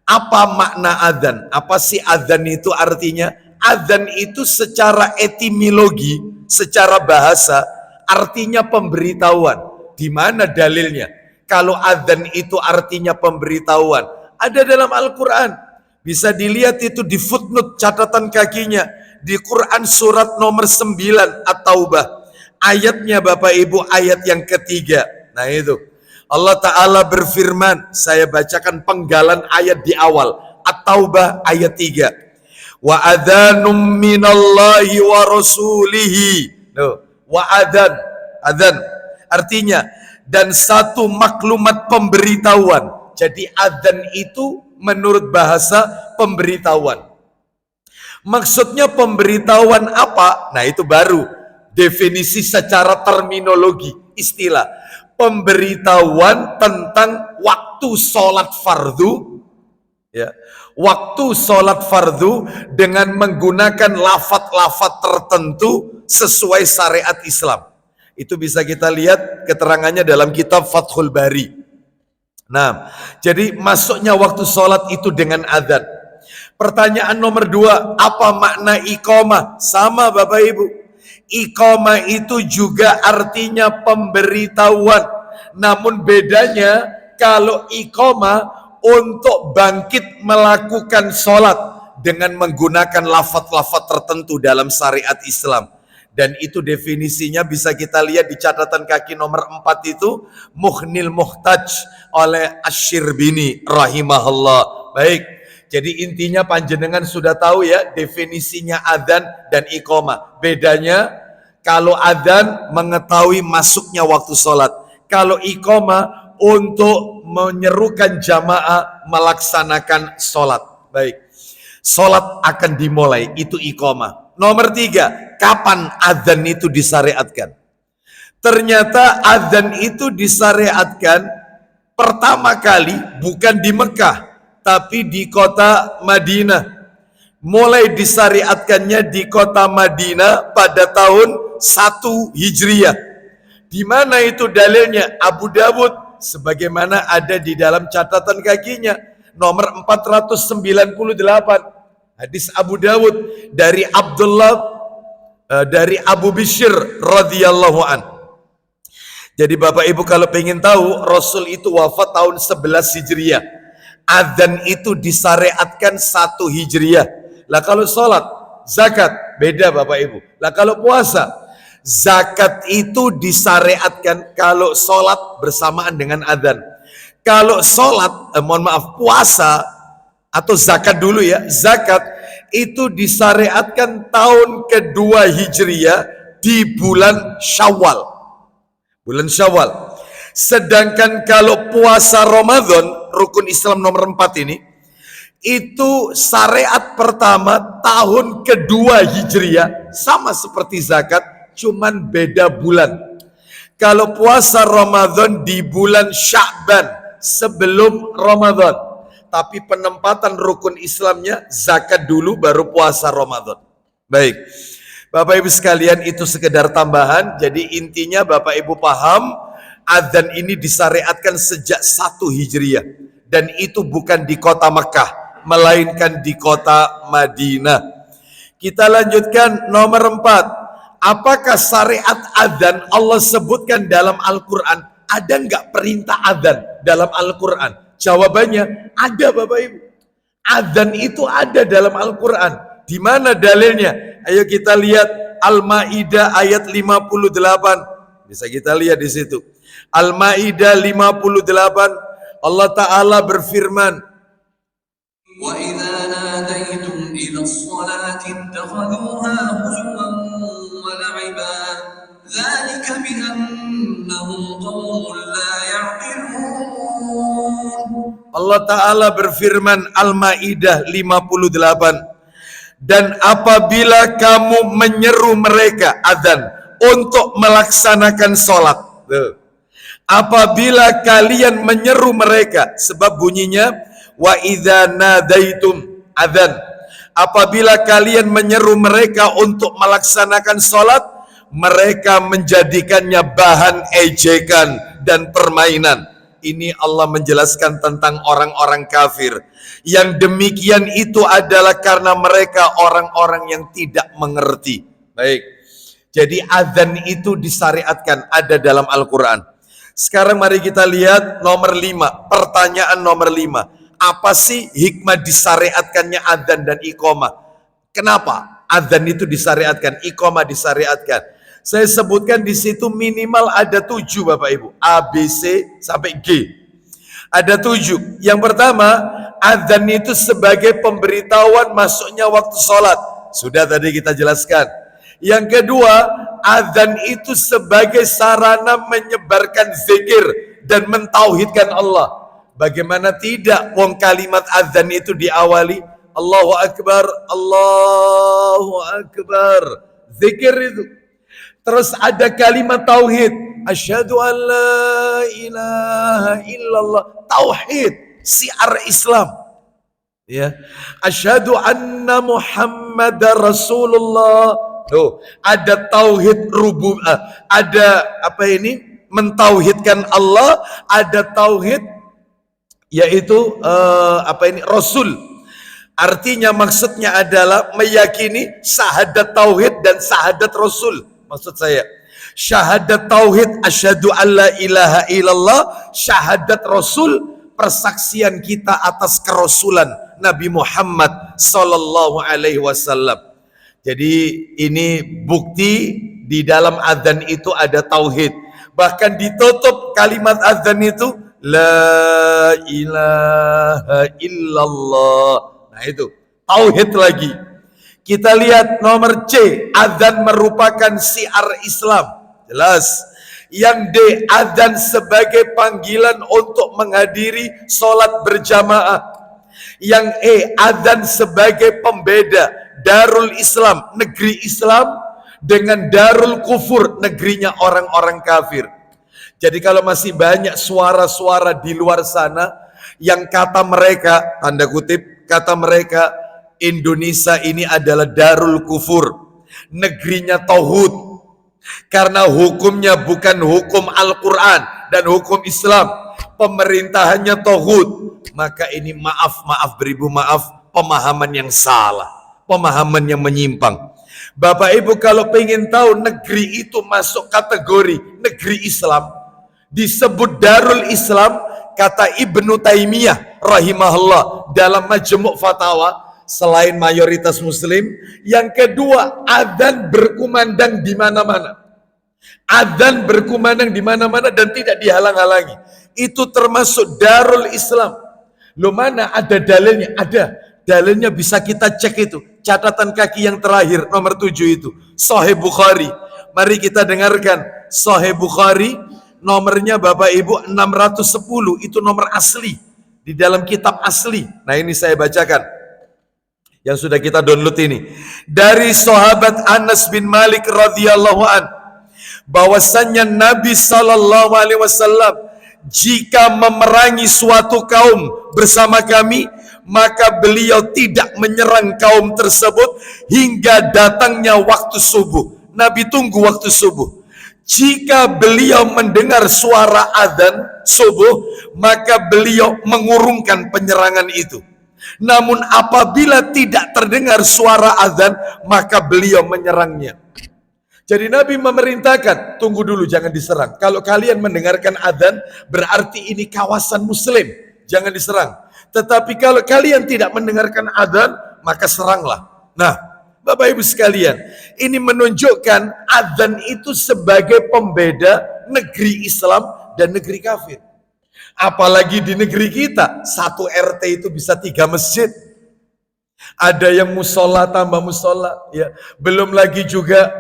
Apa makna adzan? Apa sih adzan itu artinya? Adzan itu secara etimologi, secara bahasa, artinya pemberitahuan. Di mana dalilnya? Kalau adzan itu artinya pemberitahuan, ada dalam Al-Quran. Bisa dilihat itu di footnote catatan kakinya. Di Quran surat nomor 9 At-Taubah. Ayatnya Bapak Ibu ayat yang ketiga. Nah itu. Allah Ta'ala berfirman, saya bacakan penggalan ayat di awal. At-Taubah ayat 3. Wa adhanum minallahi wa rasulihi. Wa adhan. Artinya, dan satu maklumat pemberitahuan. Jadi adzan itu menurut bahasa pemberitahuan. Maksudnya pemberitahuan apa? Nah itu baru definisi secara terminologi, istilah. Pemberitahuan tentang waktu sholat fardu, ya, waktu sholat fardu dengan menggunakan lafaz-lafaz tertentu sesuai syariat Islam. Itu bisa kita lihat keterangannya dalam kitab Fathul Bari. Nah, jadi masuknya waktu sholat itu dengan adzan. Pertanyaan nomor 2, apa makna iqamah? Sama Bapak Ibu. Iqamah itu juga artinya pemberitahuan. Namun bedanya kalau iqamah untuk bangkit melakukan sholat dengan menggunakan lafaz-lafaz tertentu dalam syariat Islam. Dan itu definisinya bisa kita lihat di catatan kaki nomor 4 itu Mughnil Muhtaj oleh Asy-Syirbini rahimahullah. Baik. Jadi intinya panjenengan sudah tahu ya definisinya adzan dan iqamah. Bedanya kalau adzan mengetahui masuknya waktu sholat. Kalau iqamah untuk menyerukan jamaah melaksanakan sholat. Baik. Sholat akan dimulai, itu iqamah. Nomor 3, kapan adzan itu disyariatkan? Ternyata adzan itu disyariatkan pertama kali bukan di Mekah, tapi di kota Madinah. Mulai disyariatkannya di kota Madinah pada tahun 1 Hijriah. Di mana itu dalilnya? Abu Dawud sebagaimana ada di dalam catatan kakinya nomor 498. Hadis Abu Dawud dari Abdullah dari Abu Bishr radhiyallahu an. Jadi Bapak Ibu kalau pengen tahu Rasul itu wafat tahun 11 Hijriah. Adzan itu disyariatkan 1 Hijriah. Lah kalau sholat, zakat, beda Bapak Ibu. Lah kalau puasa, zakat itu disyariatkan kalau sholat bersamaan dengan adzan. Kalau sholat, puasa atau zakat dulu ya, zakat itu disyariatkan tahun kedua Hijriah di bulan Syawal. Bulan Syawal. Sedangkan kalau puasa Ramadan, rukun Islam nomor 4 ini, itu syariat pertama tahun kedua Hijriah, sama seperti zakat, cuman beda bulan. Kalau puasa Ramadan di bulan Sya'ban sebelum Ramadan, tapi penempatan rukun Islamnya zakat dulu baru puasa Ramadan. Baik. Bapak Ibu sekalian itu sekedar tambahan. Jadi intinya Bapak Ibu paham adzan ini disyariatkan sejak 1 Hijriah. Dan itu bukan di kota Mekah, melainkan di kota Madinah. Kita lanjutkan nomor 4. Apakah syariat adzan Allah sebutkan dalam Al-Quran? Ada nggak perintah adzan dalam Al-Quran? Jawabannya ada Bapak Ibu. Adzan itu ada dalam Al-Quran. Di mana dalilnya? Ayo kita lihat Al-Maidah ayat 58. Bisa kita lihat di situ. Al-Maidah 58. Allah Ta'ala berfirman, Wa idza nadaitum ila sholati ittakhadhuha huzuwan wa la'iba. Dzalika bi annahum qaumun la ya'qilun. Allah Ta'ala berfirman Al-Maidah 58. Dan apabila kamu menyeru mereka adzan untuk melaksanakan sholat, apabila kalian menyeru mereka, sebab bunyinya wa idza nadaitum adzan, apabila kalian menyeru mereka untuk melaksanakan sholat, mereka menjadikannya bahan ejekan dan permainan. Ini Allah menjelaskan tentang orang-orang kafir. Yang demikian itu adalah karena mereka orang-orang yang tidak mengerti. Baik. Jadi azan itu disyariatkan, ada dalam Al-Quran. Sekarang mari kita lihat nomor 5. Pertanyaan nomor 5. Apa sih hikmah disyariatkannya azan dan iqamah? Kenapa azan itu disyariatkan, iqamah disyariatkan? Saya sebutkan di situ minimal ada 7 Bapak Ibu. A, B, C sampai G. Ada 7. Yang pertama, azan itu sebagai pemberitahuan masuknya waktu sholat. Sudah tadi kita jelaskan. Yang kedua, azan itu sebagai sarana menyebarkan zikir dan mentauhidkan Allah. Bagaimana tidak? Wong kalimat azan itu diawali Allahu Akbar, Allahu Akbar. Zikir itu. Terus ada kalimat tauhid. Asyhadu an la ilaha illallah. Tauhid, syiar Islam. Ya. Asyhadu anna Muhammadar Rasulullah. Tuh, ada tauhid rububiyah, ada apa ini? Mentauhidkan Allah, ada tauhid yaitu apa ini? Rasul. Artinya maksudnya adalah meyakini syahadat tauhid dan syahadat rasul. Maksud saya syahadat tauhid asyhadu alla ilaha illallah, syahadat rasul persaksian kita atas kerasulan Nabi Muhammad sallallahu alaihi wasallam. Jadi ini bukti di dalam azan itu ada tauhid. Bahkan ditutup kalimat azan itu la ilaha illallah. Nah itu tauhid lagi. Kita lihat nomor C, azan merupakan syiar Islam. Jelas. Yang D, azan sebagai panggilan untuk menghadiri sholat berjamaah. Yang E, azan sebagai pembeda Darul Islam, negeri Islam, dengan Darul Kufur, negerinya orang-orang kafir. Jadi kalau masih banyak suara-suara di luar sana yang kata mereka, tanda kutip, kata mereka Indonesia ini adalah Darul Kufur, negerinya tauhid. Karena hukumnya bukan hukum Al-Quran dan hukum Islam, pemerintahannya tauhid. Maka ini maaf beribu maaf, pemahaman yang salah, pemahaman yang menyimpang. Bapak Ibu kalau pengen tahu negeri itu masuk kategori negeri Islam, disebut Darul Islam, kata Ibnu Taimiyah rahimahullah dalam Majmu' Fatawa, selain mayoritas muslim, yang kedua adzan berkumandang di mana-mana. Adzan berkumandang di mana-mana dan tidak dihalang-halangi. Itu termasuk Darul Islam. Loh mana ada dalilnya? Ada. Dalilnya bisa kita cek itu. Catatan kaki yang terakhir nomor 7 itu. Sahih Bukhari. Mari kita dengarkan. Sahih Bukhari nomornya Bapak Ibu 610, itu nomor asli. Di dalam kitab asli. Nah ini saya bacakan. Yang sudah kita download ini. Dari sahabat Anas bin Malik radhiyallahu an, bahwasannya Nabi sallallahu alaihi wasallam jika memerangi suatu kaum bersama kami, maka beliau tidak menyerang kaum tersebut hingga datangnya waktu subuh. Nabi tunggu waktu subuh. Jika beliau mendengar suara adzan subuh, maka beliau mengurungkan penyerangan itu. Namun apabila tidak terdengar suara azan, maka beliau menyerangnya. Jadi Nabi memerintahkan, tunggu dulu jangan diserang. Kalau kalian mendengarkan azan, berarti ini kawasan muslim, jangan diserang. Tetapi kalau kalian tidak mendengarkan azan, maka seranglah. Nah, Bapak Ibu sekalian, ini menunjukkan azan itu sebagai pembeda negeri Islam dan negeri kafir. Apalagi di negeri kita, satu RT itu bisa 3 masjid. Ada yang musola tambah musola, ya. Belum lagi juga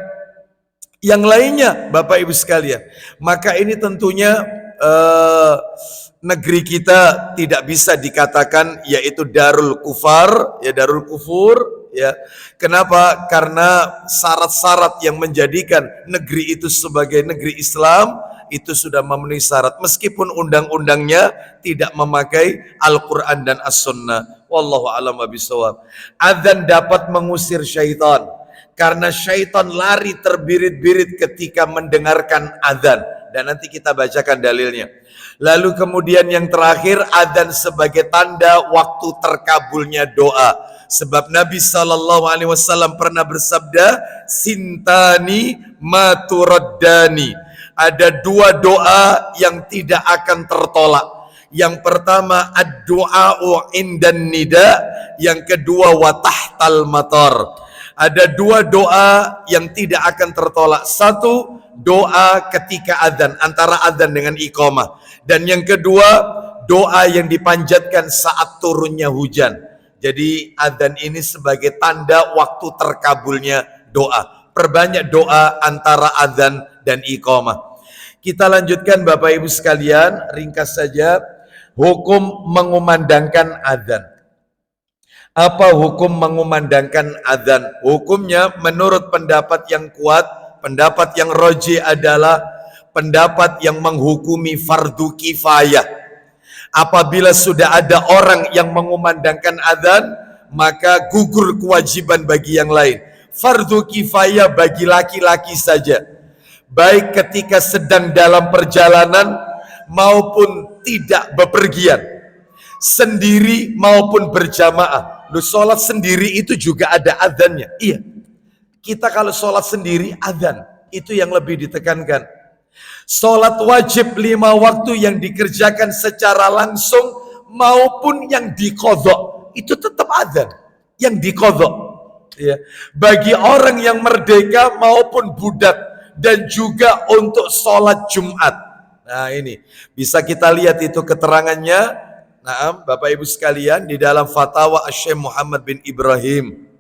yang lainnya, Bapak Ibu sekalian. Maka ini tentunya negeri kita tidak bisa dikatakan yaitu Darul Kufar, ya Darul Kufur, ya. Kenapa? Karena syarat-syarat yang menjadikan negeri itu sebagai negeri Islam itu sudah memenuhi syarat, meskipun undang-undangnya tidak memakai Al-Quran dan As-Sunnah. Wallahu a'lam bishawab. Adzan dapat mengusir syaitan, karena syaitan lari terbirit-birit ketika mendengarkan adzan. dan nanti kita bacakan dalilnya. Lalu kemudian yang terakhir, adzan sebagai tanda waktu terkabulnya doa. Sebab Nabi SAW pernah bersabda, sintani maturaddani. Ada dua doa yang tidak akan tertolak. Yang pertama ad-du'a'u indan nida, yang kedua wa tahtal matar. Ada dua doa yang tidak akan tertolak. Satu, doa ketika adzan, antara adzan dengan iqamah. Dan yang kedua, doa yang dipanjatkan saat turunnya hujan. Jadi adzan ini sebagai tanda waktu terkabulnya doa. Perbanyak doa antara adzan dan iqamah. Kita lanjutkan Bapak Ibu sekalian, ringkas saja. Hukum mengumandangkan adzan. Apa hukum mengumandangkan adzan? Hukumnya menurut pendapat yang kuat, pendapat yang rajih adalah pendapat yang menghukumi fardu kifayah. Apabila sudah ada orang yang mengumandangkan adzan, maka gugur kewajiban bagi yang lain. Fardu kifayah bagi laki-laki saja. Baik ketika sedang dalam perjalanan maupun tidak bepergian, sendiri maupun berjamaah. Lu sholat sendiri itu juga ada adzannya. Iya, kita kalau sholat sendiri adzan, itu yang lebih ditekankan. Sholat wajib 5 waktu yang dikerjakan secara langsung maupun yang diqadha, itu tetap adzan yang diqadha. Ya. Bagi orang yang merdeka maupun budak, dan juga untuk sholat Jumat. Nah ini bisa kita lihat itu keterangannya. Nah Bapak Ibu sekalian, di dalam fatwa Syekh Muhammad bin Ibrahim,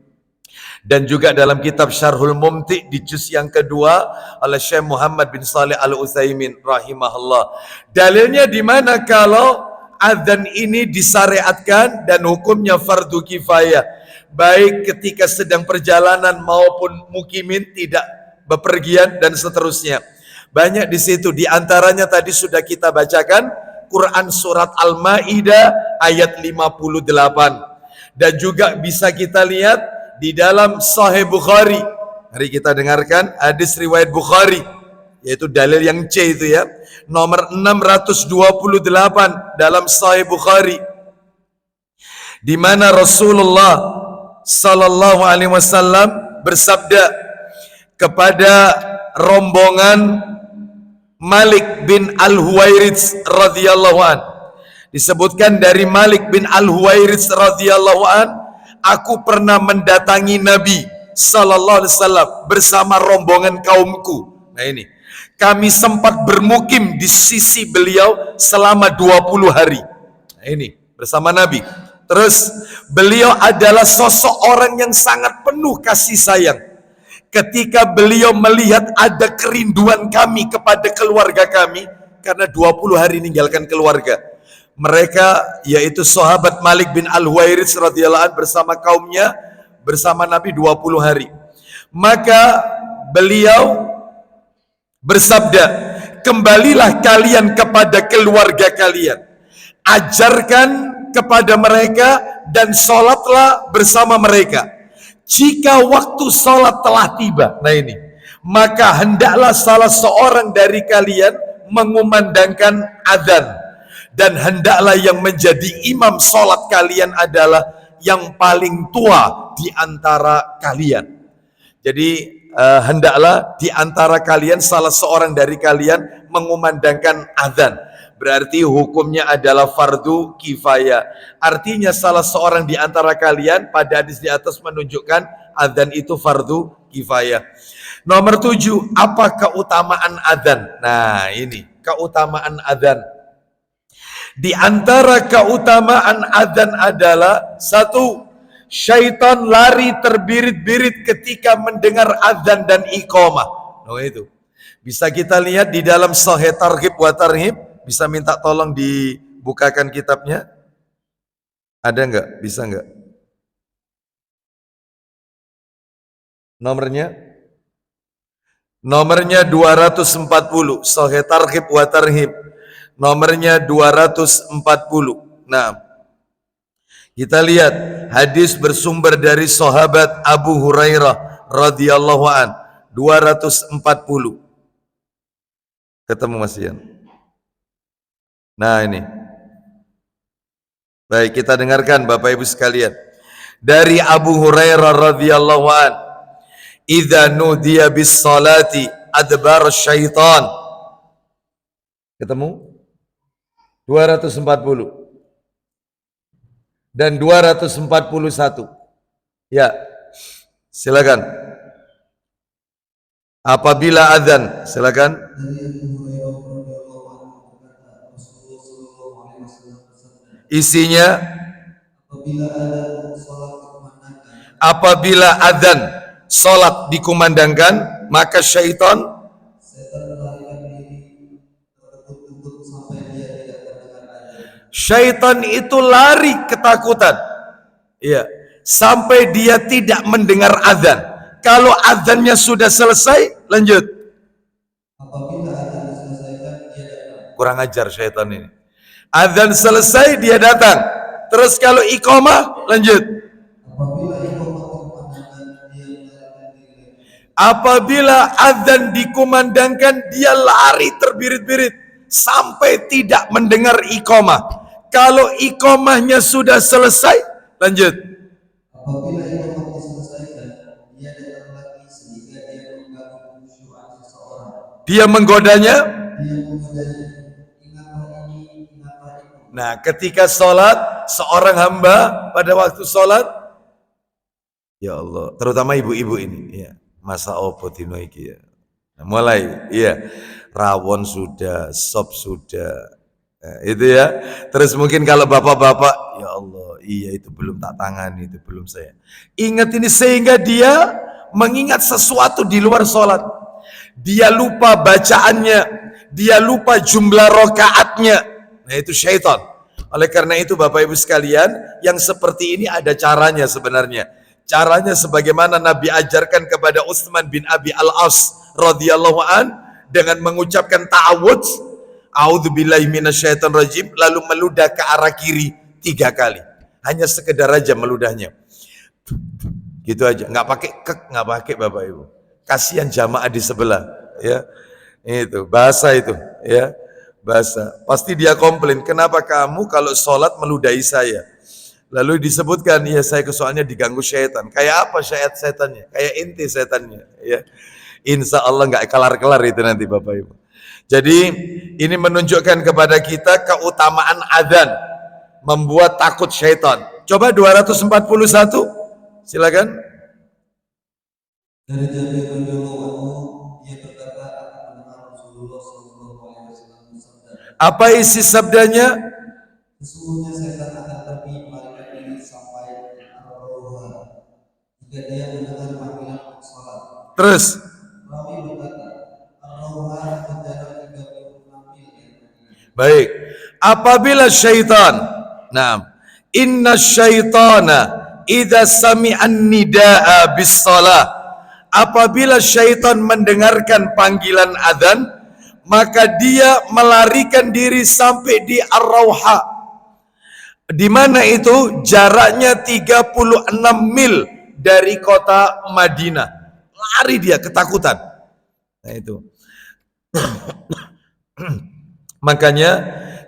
dan juga dalam kitab Syarhul Mumti di juz yang kedua oleh Syekh Muhammad bin Shalih Al-Utsaimin rahimahullah. Dalilnya di mana kalau adzan ini disyariatkan dan hukumnya fardu kifayah, baik ketika sedang perjalanan maupun mukimin, tidak bepergian dan seterusnya. Banyak di situ, di antaranya tadi sudah kita bacakan Quran surat Al-Maidah ayat 58. Dan juga bisa kita lihat di dalam Sahih Bukhari. Mari kita dengarkan hadis riwayat Bukhari, yaitu dalil yang C itu ya, nomor 628 dalam Sahih Bukhari, di mana Rasulullah sallallahu alaihi wasallam bersabda kepada rombongan Malik bin Al-Huwairits radhiyallahu an. Disebutkan dari Malik bin Al-Huwairits radhiyallahu an, aku pernah mendatangi Nabi sallallahu alaihi wasallam bersama rombongan kaumku. Nah ini, kami sempat bermukim di sisi beliau selama 20 hari. Nah ini, bersama Nabi. Terus beliau adalah sosok orang yang sangat penuh kasih sayang. Ketika beliau melihat ada kerinduan kami kepada keluarga kami, karena 20 hari meninggalkan keluarga. Mereka yaitu sahabat Malik bin Al-Huwairits radhiyallahu anhu bersama kaumnya, bersama Nabi 20 hari. Maka beliau bersabda, kembalilah kalian kepada keluarga kalian, ajarkan kepada mereka dan sholatlah bersama mereka. Jika waktu sholat telah tiba, nah ini, maka hendaklah salah seorang dari kalian mengumandangkan adzan, dan hendaklah yang menjadi imam sholat kalian adalah yang paling tua di antara kalian. Jadi hendaklah di antara kalian salah seorang dari kalian mengumandangkan adzan. Berarti hukumnya adalah fardu kifayah. Artinya salah seorang di antara kalian, pada hadis di atas menunjukkan adzan itu fardu kifayah. Nomor 7, apa keutamaan adzan? Nah ini, keutamaan adzan. Di antara keutamaan adzan adalah 1, syaitan lari terbirit-birit ketika mendengar adzan dan iqamah. Nah itu, bisa kita lihat di dalam Sahih Targhib wa Tarhib. Bisa minta tolong dibukakan kitabnya? Ada enggak? Bisa enggak? Nomornya? Nomornya 240. Sahih Targhib wa Tarhib. Nomornya 240. Nah, kita lihat hadis bersumber dari sahabat Abu Hurairah radhiyallahu an, 240. Ketemu Mas Ian. Nah ini. Baik, kita dengarkan Bapak Ibu sekalian. Dari Abu Hurairah radhiyallahu an, "Idza nudiya bis salati adbar syaitan." Ketemu? 240 dan 241. Ya. Silakan. Apabila azan, silakan. Isinya apabila azan salat dikumandangkan, maka syaitan itu lari ketakutan. Iya, sampai dia tidak mendengar azan. Kalau azannya sudah selesai, lanjut. Apabila azan diselesaikan, dia datang. Kurang ajar syaitan ini. Azan selesai, dia datang. Terus kalau iqamah, lanjut. Apabila azan dikumandangkan, dia lari terbirit-birit sampai tidak mendengar iqamah. Kalau iqamahnya sudah selesai, lanjut. Apabila iqamah diselesaikan, dia datang lagi sehingga dia mengganggu khusyuan seseorang. Dia menggodanya. Nah, ketika sholat, seorang hamba pada waktu sholat, ya Allah, terutama ibu-ibu ini, ya, masa opo dino iki ya. Nah, mulai, iya, rawon sudah, sop sudah, nah, itu ya. Terus mungkin kalau bapak-bapak, ya Allah, iya itu belum tak tangani, itu belum saya. Ingat ini sehingga dia mengingat sesuatu di luar sholat. Dia lupa bacaannya, dia lupa jumlah rokaatnya. Nah itu syaitan. Oleh karena itu Bapak Ibu sekalian, yang seperti ini ada caranya sebenarnya. Caranya sebagaimana Nabi ajarkan kepada Utsman bin Abi Al-As radhiyallahu an dengan mengucapkan ta'awudz, a'udzubillahi minasyaitonir rajim, lalu meludah ke arah kiri 3 kali. Hanya sekedar aja meludahnya. Gitu aja, nggak pakai kek, nggak pakai Bapak Ibu. Kasihan jamaah di sebelah, ya. Itu bahasa itu, ya. Bahasa. Pasti dia komplain, kenapa kamu kalau sholat meludahi saya? Lalu disebutkan, ya saya soalnya diganggu syaitan. Kayak apa setannya? Kayak inti setannya, ya. Insya Allah nggak kelar-kelar itu nanti Bapak Ibu. Jadi ini menunjukkan kepada kita keutamaan adzan, membuat takut syaitan. Coba 241, silakan. Dari Jabir radhiyallahu anhu, dia berkata, aku mendengar Rasulullah sallallahu alaihi wasallam bersabda. Apa isi sabdanya? Sesungguhnya setan akan pergi melarikan diri sampai ar-rawha jika dia mendengar panggilan salat. Terus Rawi berkata, ar-rawha berjarak 36 mil dari Madinah. Baik. Apabila syaitan, inna syaitana idza sami'an nidaa bis shalah, apabila syaitan mendengarkan panggilan adzan, maka dia melarikan diri sampai di Ar-Rawha. Di mana itu? Jaraknya 36 mil dari kota Madinah. Lari dia ketakutan. Nah itu. Makanya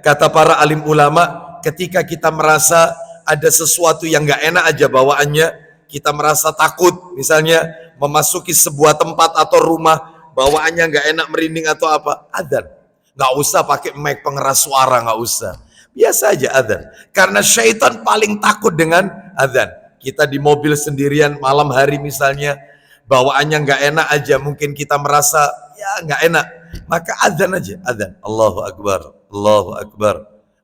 kata para alim ulama, ketika kita merasa ada sesuatu yang nggak enak aja bawaannya, kita merasa takut, misalnya memasuki sebuah tempat atau rumah, bawaannya nggak enak, merinding atau apa, adzan. Nggak usah pakai mic pengeras suara, nggak usah. Biasa aja adzan. Karena syaitan paling takut dengan adzan. Kita di mobil sendirian malam hari misalnya, bawaannya nggak enak aja, mungkin kita merasa ya nggak enak, maka adzan aja, adzan. Allahu Akbar, Allahu Akbar,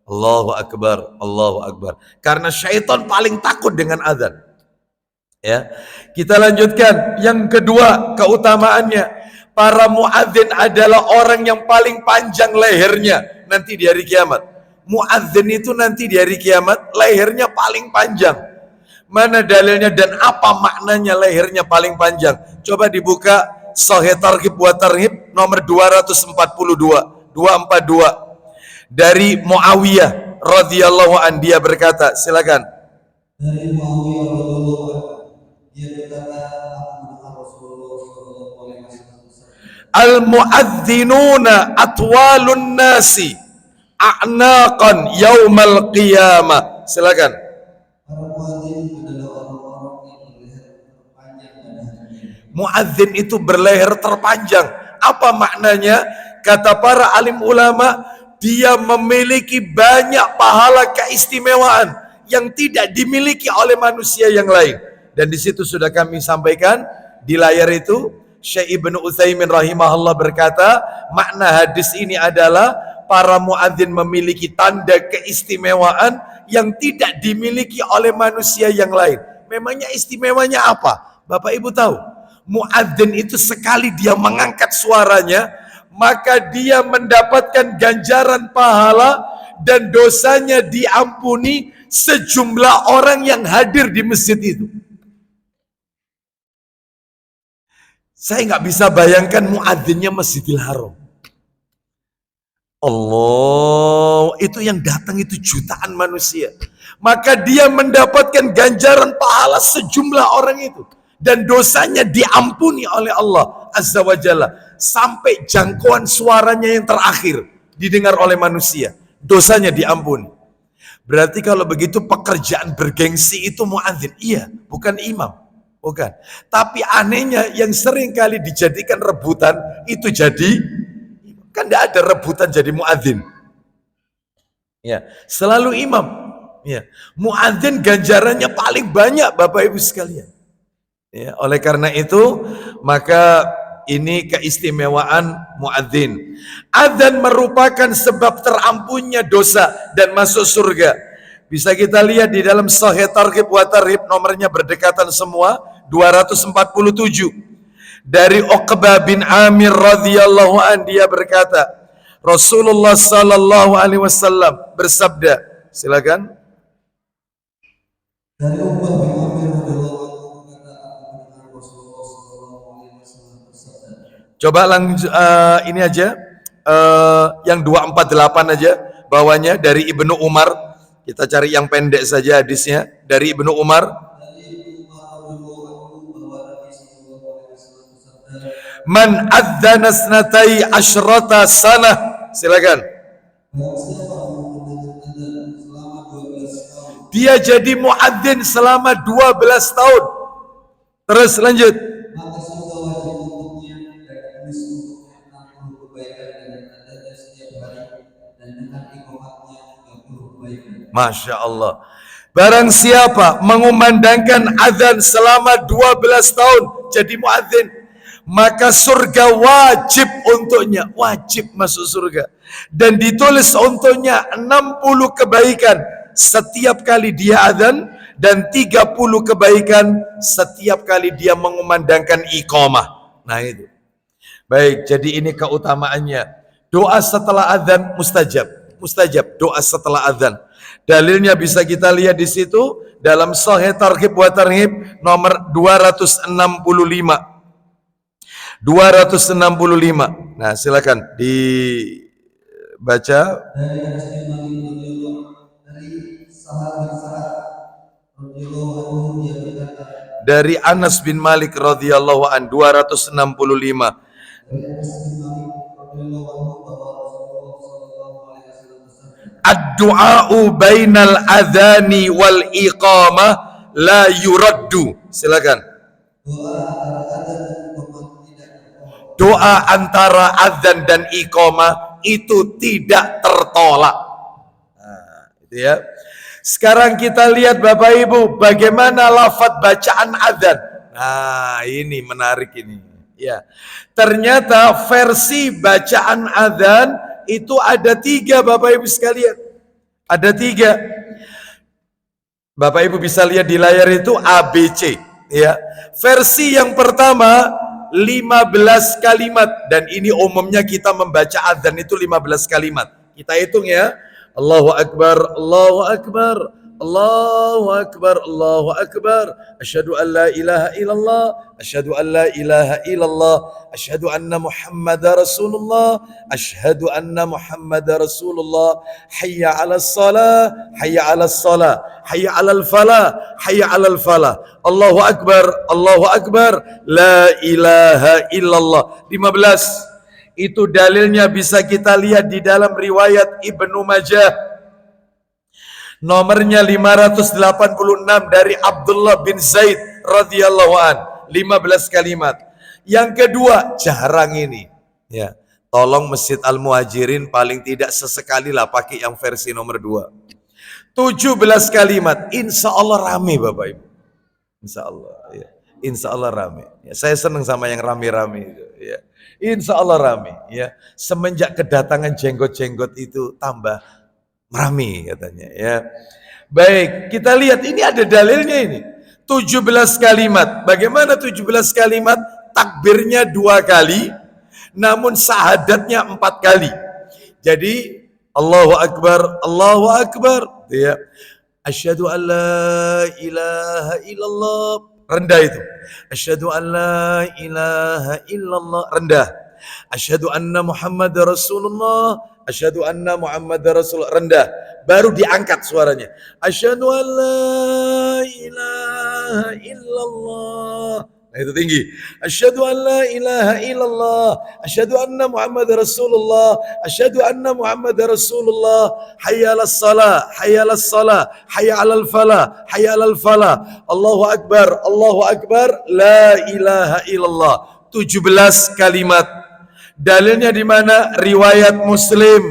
Allahu Akbar, Allahu Akbar. Karena syaitan paling takut dengan adzan. Ya, kita lanjutkan. Yang kedua keutamaannya, para muadzin adalah orang yang paling panjang lehernya nanti di hari kiamat. Muadzin itu nanti di hari kiamat lehernya paling panjang. Mana dalilnya dan apa maknanya lehernya paling panjang? Coba dibuka Sahih Targhib wa Tarhib nomor 242 dari Muawiyah radhiyallahu an, dia berkata, silakan. Dari Muawiyah radhiyallahu an, dia berkata, aku mendengar Rasulullah sallallahu alaihi wasallam bersabda. Al-muadzinuna atwalun nasi a'naqan yaumal qiyamah. Silakan. Para muadzin adalah orang-orang yang berleher terpanjang pada hari kiamat. Muadzin itu berleher terpanjang. Apa maknanya? Kata para alim ulama, dia memiliki banyak pahala keistimewaan yang tidak dimiliki oleh manusia yang lain. Dan di situ sudah kami sampaikan di layar itu, Syekh Ibnu Utsaimin rahimahullah berkata, makna hadis ini adalah para muadzin memiliki tanda keistimewaan yang tidak dimiliki oleh manusia yang lain. Memangnya istimewanya apa? Bapak Ibu tahu, muadzin itu sekali dia mengangkat suaranya, maka dia mendapatkan ganjaran pahala dan dosanya diampuni sejumlah orang yang hadir di masjid itu. Saya nggak bisa bayangkan muadzinnya Masjidil Haram. Allah, itu yang datang itu jutaan manusia. Maka dia mendapatkan ganjaran pahala sejumlah orang itu. Dan dosanya diampuni oleh Allah Azza wa Jalla. Sampai jangkauan suaranya yang terakhir didengar oleh manusia. Dosanya diampuni. Berarti kalau begitu pekerjaan bergengsi itu muadzin. Iya, bukan imam. Bukan. Tapi anehnya yang sering kali dijadikan rebutan itu jadi, kan tidak ada rebutan jadi muadzin. Ya, selalu imam. Ya, muadzin ganjarannya paling banyak Bapak Ibu sekalian. Ya, oleh karena itu maka ini keistimewaan muadzin. Adzan merupakan sebab terampunnya dosa dan masuk surga. Bisa kita lihat di dalam Sahih Targhib wa Tarhib, nomornya berdekatan semua, 247. Dari Uqbah bin Amir radhiyallahu an, dia berkata, Rasulullah sallallahu alaihi wasallam bersabda, silakan. Dari Uqbah bin Amir radhiyallahu anhu berkata, aku mendengar Rasulullah sallallahu alaihi wasallam bersabda. Coba ini aja, yang 248 aja bawahnya, dari Ibnu Umar. Kita cari yang pendek saja hadisnya. Dari Ibnu Umar. Man adzana snatai asyrata sanah. Silakan. Dia jadi muadzin selama 12 tahun. Terus lanjut. Maka surga wajib untuknya dan tulis untuknya 60 kebaikan dengan adanya setiap hari dan dengan iqamatnya 30 kebaikan. Masya Allah. Barang siapa mengumandangkan azan selama 12 tahun jadi muadzin, maka surga wajib untuknya, wajib masuk surga. Dan ditulis untuknya 60 kebaikan setiap kali dia azan, dan 30 kebaikan setiap kali dia mengumandangkan iqamah. Nah itu. Baik, jadi ini keutamaannya. Doa setelah azan mustajab. Mustajab doa setelah azan. Dalilnya bisa kita lihat di situ dalam Sahih Targhib wa Tarhib nomor 265. 265. Nah, silakan dibaca. Dari Anas bin Malik radhiyallahu an 265. Ad-du'a'u bainal adhani wal iqamah la yuraddu. Silakan. Doa antara adzan dan iqamah itu tidak tertolak. Nah, itu ya. Sekarang kita lihat Bapak Ibu bagaimana lafaz bacaan adzan. Nah, ini menarik ini. Ya. Ternyata versi bacaan adzan itu ada 3 Bapak Ibu sekalian. Ada 3. Bapak Ibu bisa lihat di layar itu ABC. Ya. Versi yang pertama 15 kalimat. Dan ini umumnya kita membaca adzan itu 15 kalimat. Kita hitung ya. Allahu Akbar, Allahu Akbar, Allahu Akbar, Allahu Akbar. Asyhadu an la ilaha illallah, asyhadu an la ilaha illallah, asyhadu anna Muhammadar Rasulullah, asyhadu anna Muhammadar Rasulullah. Hayya 'alas shalah, hayya 'alas shalah, hayya 'alal falah, hayya 'alal falah. Allahu Akbar, Allahu Akbar. La ilaha illallah. 15. Itu dalilnya bisa kita lihat di dalam riwayat Ibnu Majah. Nomornya 586 dari Abdullah bin Zaid radhiyallahu an. 15 kalimat. Yang kedua, jarang ini. Ya, tolong Masjid Al-Muhajirin paling tidak sesekali lah pakai yang versi nomor 2. 17 kalimat. Insya Allah rame Bapak Ibu. Insya Allah. Ya. Insya Allah rame. Ya, saya senang sama yang rame-rame. Ya. Insya Allah rame. Ya. Semenjak kedatangan jenggot-jenggot itu tambah rame katanya ya. Baik, kita lihat ini ada dalilnya ini. 17 kalimat. Bagaimana 17 kalimat? Takbirnya 2 kali, namun syahadatnya 4 kali. Jadi Allahu Akbar, Allahu Akbar ya. Asyhadu an la ilaha illallah, rendah itu. Asyhadu an la ilaha illallah, rendah. Asyhadu anna Muhammadar Rasulullah, asyhadu anna Muhammadar Rasulullah, rendah. Baru diangkat suaranya. Asyhadu an la ilaha illallah. Nah, itu tinggi. Asyhadu an la ilaha illallah, asyhadu anna Muhammadar Rasulullah, asyhadu anna Muhammadar Rasulullah. Hayya 'alas shalah, hayya 'alas shalah, hayya 'alal falah, hayya 'alal falah. Allahu Akbar, Allahu Akbar. La ilaha illallah. 17 kalimat. Dalilnya di mana? Riwayat Muslim.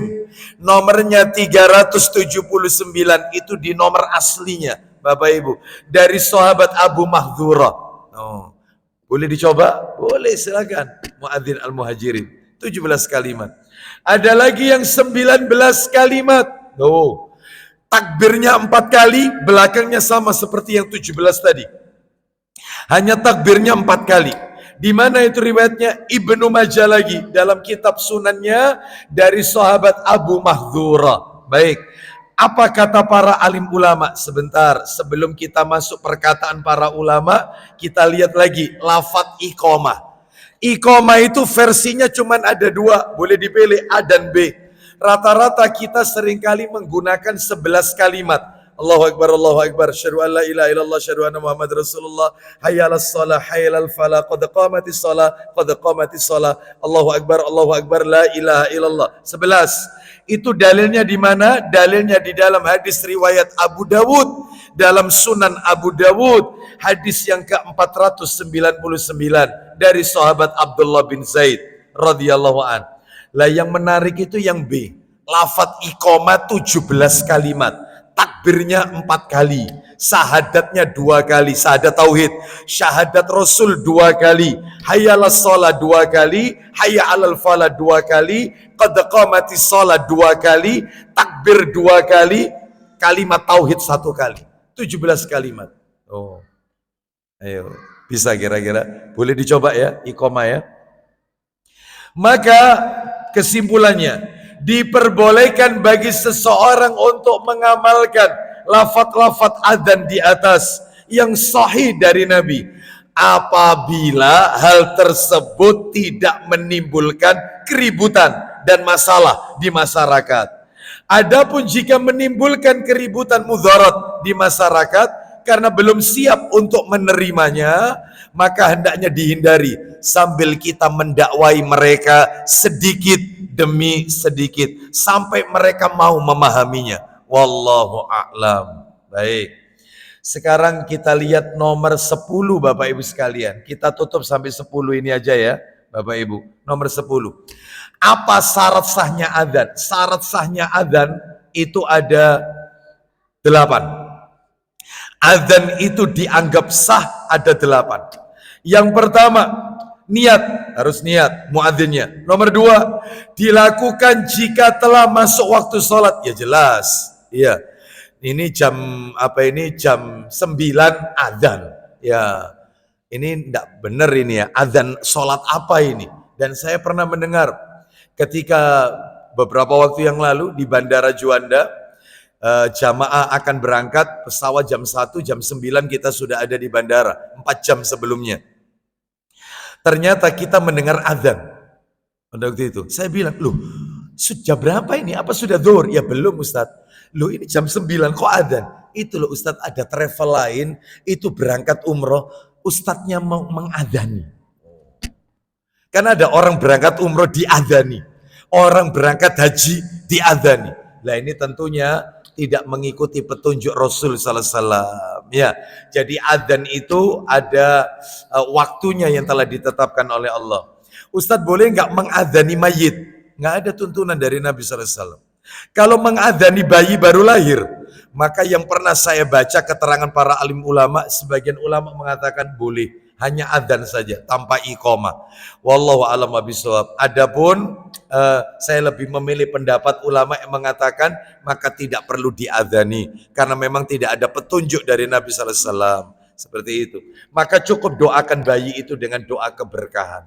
Nomornya 379, itu di nomor aslinya, Bapak Ibu. Dari sahabat Abu Mahdhurah. Oh. Boleh dicoba? Boleh, silakan. Muadzin Al-Muhajirin. 17 kalimat. Ada lagi yang 19 kalimat. Oh. Takbirnya 4 kali, belakangnya sama seperti yang 17 tadi. Hanya takbirnya 4 kali. Di mana itu riwayatnya? Ibnu Majah lagi dalam kitab sunannya dari sahabat Abu Mahdhurah. Baik, apa kata para alim ulama? Sebentar, sebelum kita masuk perkataan para ulama, kita lihat lagi lafadz iqamah. Iqamah itu versinya cuma ada 2, boleh dipilih A dan B. Rata-rata kita seringkali menggunakan 11 kalimat. Allahu Akbar, Allahu Akbar, asyhadu an la ilaha illallah, asyhadu anna Muhammad Rasulullah, hayya 'alas shalah, hayya 'alal falah, qad qamatis shalah, qad qamatis shalah. Allahu Akbar, la ilaha illallah. 11. Itu dalilnya di mana? Dalilnya di dalam hadis riwayat Abu Dawud, dalam Sunan Abu Dawud, hadis yang ke-499 dari sahabat Abdullah bin Zaid radhiyallahu an. Lah yang menarik itu yang B. Lafadz iqamah 17 kalimat. Takbirnya 4 kali, syahadatnya 2 kali, syahadat tauhid, syahadat Rasul 2 kali, hayya 'alas shalah 2 kali, hayya 'alal falah 2 kali, qad qamatis shalah 2 kali, takbir 2 kali, kalimat tauhid 1 kali. 17 kalimat. Oh. Ayo, bisa kira-kira? Boleh dicoba ya, iqamah ya. Maka kesimpulannya, diperbolehkan bagi seseorang untuk mengamalkan lafaz-lafaz adzan di atas yang sahih dari Nabi apabila hal tersebut tidak menimbulkan keributan dan masalah di masyarakat. Adapun jika menimbulkan keributan mudarat di masyarakat karena belum siap untuk menerimanya, maka hendaknya dihindari sambil kita mendakwai mereka sedikit demi sedikit sampai mereka mau memahaminya. Wallahu a'lam. Baik. Sekarang kita lihat nomor 10 Bapak Ibu sekalian. Kita tutup sampai 10 ini aja ya, Bapak Ibu. Nomor 10. Apa syarat sahnya adzan? Syarat sahnya adzan itu ada 8. Adzan itu dianggap sah ada 8. Yang pertama, niat, harus niat muadzinnya. Nomor 2, dilakukan jika telah masuk waktu sholat. Ya jelas, iya. Ini jam apa ini? Jam 9 adzan. Ya, ini enggak benar ini ya. Adzan sholat apa ini? Dan saya pernah mendengar ketika beberapa waktu yang lalu di Bandara Juanda, jamaah akan berangkat, pesawat jam 1, jam 9 kita sudah ada di bandara, 4 jam sebelumnya. Ternyata kita mendengar azan pada waktu itu. Saya bilang, loh sudah berapa ini? Apa sudah zuhur? Ya belum Ustadz. Loh ini jam 9 kok azan? Itu loh Ustadz, ada travel lain, itu berangkat umroh, Ustadznya mau mengadani. Karena ada orang berangkat umroh diadani, orang berangkat haji diadani. Nah ini tentunya tidak mengikuti petunjuk Rasul sallallahu alaihi wasallam. Ya, jadi adzan itu ada waktunya yang telah ditetapkan oleh Allah. Ustadz boleh nggak mengadzani mayit? Nggak ada tuntunan dari Nabi sallallahu alaihi wasallam. Kalau mengadzani bayi baru lahir, maka yang pernah saya baca keterangan para alim ulama, sebagian ulama mengatakan boleh. Hanya adzan saja tanpa iqamah. Wallahu a'lam bishawab. Adapun saya lebih memilih pendapat ulama yang mengatakan maka tidak perlu diadzani karena memang tidak ada petunjuk dari Nabi sallallahu alaihi wasallam seperti itu. Maka cukup doakan bayi itu dengan doa keberkahan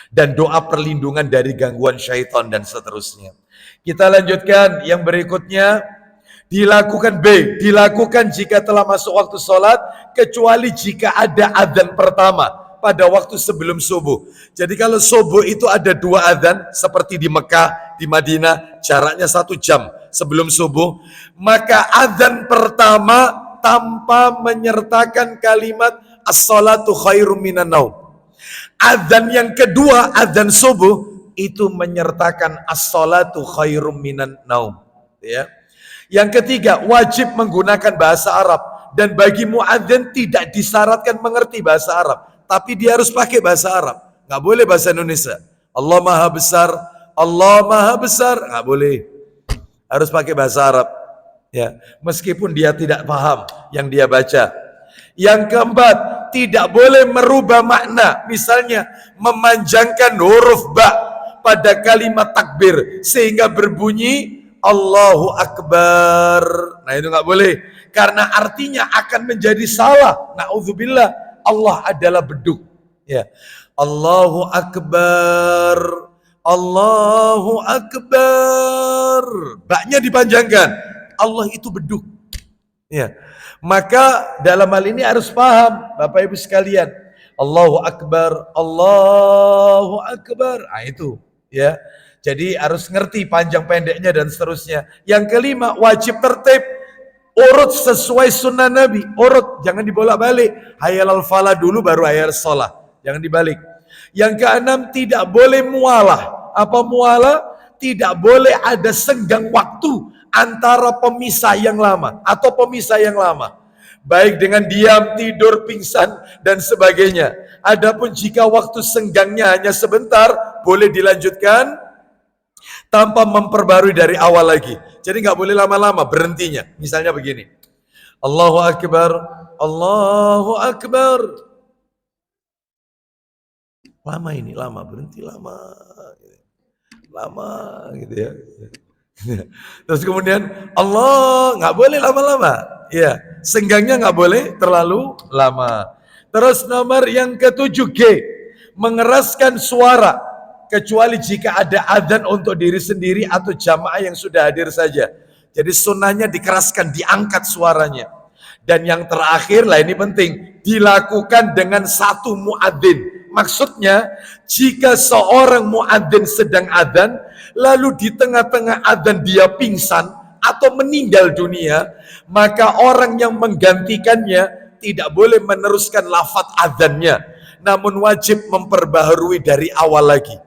dan doa perlindungan dari gangguan syaitan dan seterusnya. Kita lanjutkan yang berikutnya. Dilakukan dilakukan jika telah masuk waktu sholat, kecuali jika ada adzan pertama pada waktu sebelum subuh. Jadi kalau subuh itu ada 2 adzan, seperti di Mekah, di Madinah, jaraknya 1 jam sebelum subuh, maka adzan pertama tanpa menyertakan kalimat as-salatu khairum minan naum. Adzan yang kedua, adzan subuh, itu menyertakan as-salatu khairum minan naum. Ya. Yang ketiga, wajib menggunakan bahasa Arab. Dan bagi muadzin tidak disyaratkan mengerti bahasa Arab. Tapi dia harus pakai bahasa Arab. Nggak boleh bahasa Indonesia. Allah Maha Besar, Allah Maha Besar. Nggak boleh. Harus pakai bahasa Arab. Ya, meskipun dia tidak paham yang dia baca. Yang keempat, tidak boleh merubah makna. Misalnya, memanjangkan huruf ba pada kalimat takbir. Sehingga berbunyi Allahu Akbar. Nah itu nggak boleh. Karena artinya akan menjadi salah. Na'udzubillah. Allah adalah beduk. Ya. Allahu Akbar. Allahu Akbar. Baknya dipanjangkan. Allah itu beduk. Ya. Maka dalam hal ini harus paham Bapak Ibu sekalian. Allahu Akbar. Allahu Akbar. Nah itu. Ya. Jadi harus ngerti panjang pendeknya dan seterusnya. Yang kelima, wajib tertib. Urut sesuai sunnah Nabi. Urut, jangan dibolak-balik. Hayal al-falah dulu baru hayal sholah. Jangan dibalik. Yang keenam, tidak boleh mualah. Apa mualah? Tidak boleh ada senggang waktu antara pemisah yang lama atau pemisah yang lama. Baik dengan diam, tidur, pingsan, dan sebagainya. Adapun jika waktu senggangnya hanya sebentar, boleh dilanjutkan tanpa memperbarui dari awal lagi. Jadi nggak boleh lama-lama berhentinya. Misalnya begini. Allahu Akbar, Allahu Akbar. Lama ini, lama, berhenti lama. Lama gitu ya. Terus kemudian Allah, nggak boleh lama-lama. Ya, senggangnya nggak boleh terlalu lama. Terus nomor yang ke-7 G, mengeraskan suara. Kecuali jika ada adzan untuk diri sendiri atau jamaah yang sudah hadir saja. Jadi sunnahnya dikeraskan, diangkat suaranya. Dan yang terakhir, lah ini penting, dilakukan dengan satu muadzin. Maksudnya, jika seorang muadzin sedang adzan, lalu di tengah-tengah adzan dia pingsan atau meninggal dunia, maka orang yang menggantikannya tidak boleh meneruskan lafaz adzannya, namun wajib memperbaharui dari awal lagi.